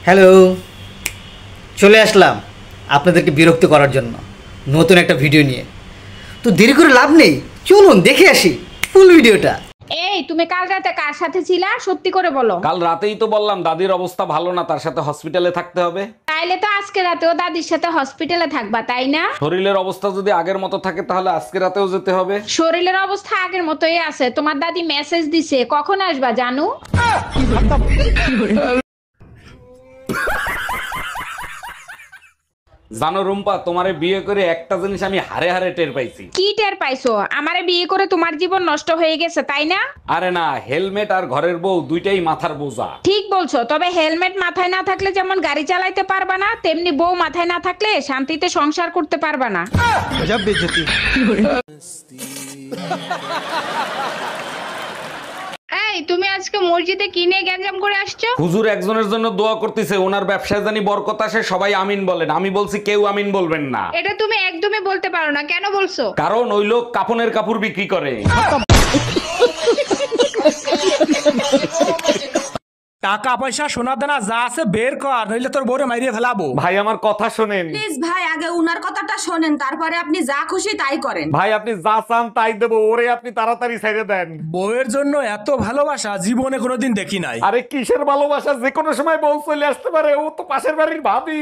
Hello, চলে আসলাম আপনাদেরকে বিরক্ত করার জন্য নতুন একটা ভিডিও নিয়ে। তো দেরি করে লাভ নেই, চলুন দেখে আসি ফুল ভিডিওটা। এই তুমি কাল রাতে কার সাথে ছিলা সত্যি করে বলো। কাল রাতেই তো বললাম দাদির অবস্থা ভালো না, তার সাথে হসপিটালে থাকতে হবে। তাইলে তো আজকে রাতেও দাদির সাথে হসপিটালে থাকবা তাই না? শরীরের অবস্থা যদি আগের মতো থাকে তাহলে আজকে রাতেও যেতে হবে। শরীরের অবস্থা আগের মতোই আছে, তোমার দাদি মেসেজ দিছে কখন আসবা জানু। জানো রুম্পা, তোমারে বিয়ে করে একটা জিনিস আমি হারে হারে টের পাইছি। কি টের পাইছো? আমারে বিয়ে করে তোমার জীবন নষ্ট হয়ে গেছে তাই না? আরে না, হেলমেট আর ঘরের বউ দুইটাই মাথার বোঝা। ঠিক বলছো, তবে হেলমেট মাথায় না থাকলে যেমন গাড়ি চালাইতে পারবা না, তেমনি বউ মাথায় না থাকলে শান্তিতে সংসার করতে পারবা না। এই তুমি আজকে মসজিদে কি নিয়ে গ্যাঞ্জাম করে আসছো? হুজুর একজনের জন্য দোয়া করতেছে, ওনার ব্যবসায় জানি বরকত আসে, সবাই আমিন বলেন। আমি বলছি কেউ আমিন বলবেন না। এটা তুমি একদমই বলতে পারো না, কেন বলছো? কারণ ওই লোক কাপনের কাপড় বিক্রি করে। টাকা পয়সা সোনা দানা যা আছে বের কর, নইলে তোর বউরে মাইরিয়ে ফেলাবো। ভাই আমার কথা শোনেন। প্লিজ ভাই, আগে উনার কথাটা শোনেন, তারপরে আপনি যা খুশি তাই করেন। ভাই আপনি যা চান তাই দেবো, ওরে আপনি তাড়াতাড়ি ছেড়ে দেন। বউয়ের জন্য এত ভালোবাসা জীবনে কোনোদিন দেখি নাই। আরে কিসের ভালোবাসা, যে কোনো সময় বউ চলে আসতে পারে, ও তো পাশের বাড়ির ভাবি।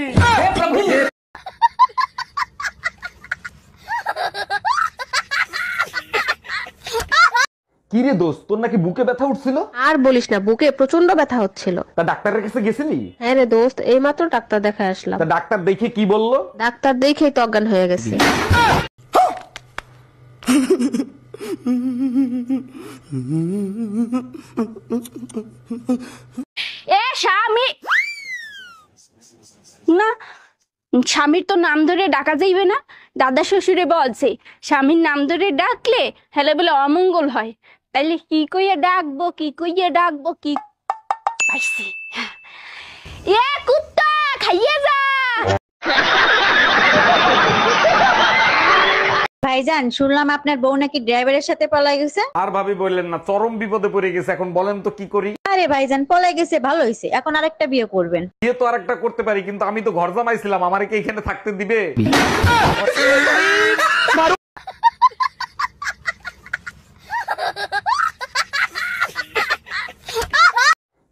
কি রে দোস্ত, তোর নাকি বুকে ব্যথা উঠছিল? আর বলিস না, বুকে প্রচন্ড ব্যথা হচ্ছিল। তা ডাক্তারের কাছে গেছিলি? হ্যাঁ রে দোস্ত, এইমাত্র ডাক্তার দেখায় আসলাম। তা ডাক্তার দেখে কি বললো? ডাক্তার দেখেই তো অজ্ঞান হয়ে গেছে। এ স্বামী না, স্বামীর তো নাম ধরে ডাকা যাইবে না। দাদা শ্বশুরে বলছে স্বামীর নাম ধরে ডাকলে হেলে বলে অমঙ্গল হয়। তাইলে কি কইয়া ডাকবো, কি কইয়া ডাকবো, কি পাইছি। এ কুত্তা খাইয়ে যা। ভাইজান, শুনলাম আপনার বউ নাকি ড্রাইভারের সাথে পলাই গেছে। আর ভাবি বললেন না, চরম বিপদে পড়ে গেছে। এখন বলেন তো কি করি? আরে ভাইজান, পলাই গেছে ভালো হয়েছে, এখন আরেকটা বিয়ে করবেন। বিয়ে তো আরেকটা করতে পারি, কিন্তু আমি তো ঘর জামাইছিলাম, আমারে কি এখানে থাকতে দিবে?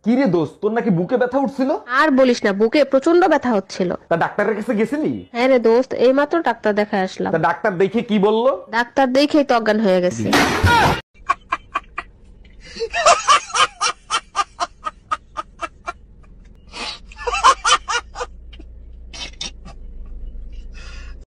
কি রে দোস্ত, তোর নাকি বুকে ব্যথা উঠছিল? আর বলিস না, বুকে প্রচন্ড ব্যথা হচ্ছিল। তা ডাক্তারের কাছে গেছিলি? হ্যাঁ রে দোস্ত, এইমাত্র ডাক্তার দেখায় আসলাম। তা ডাক্তার দেখে কি বললো? ডাক্তার দেখেই তো অজ্ঞান হয়ে গেছে।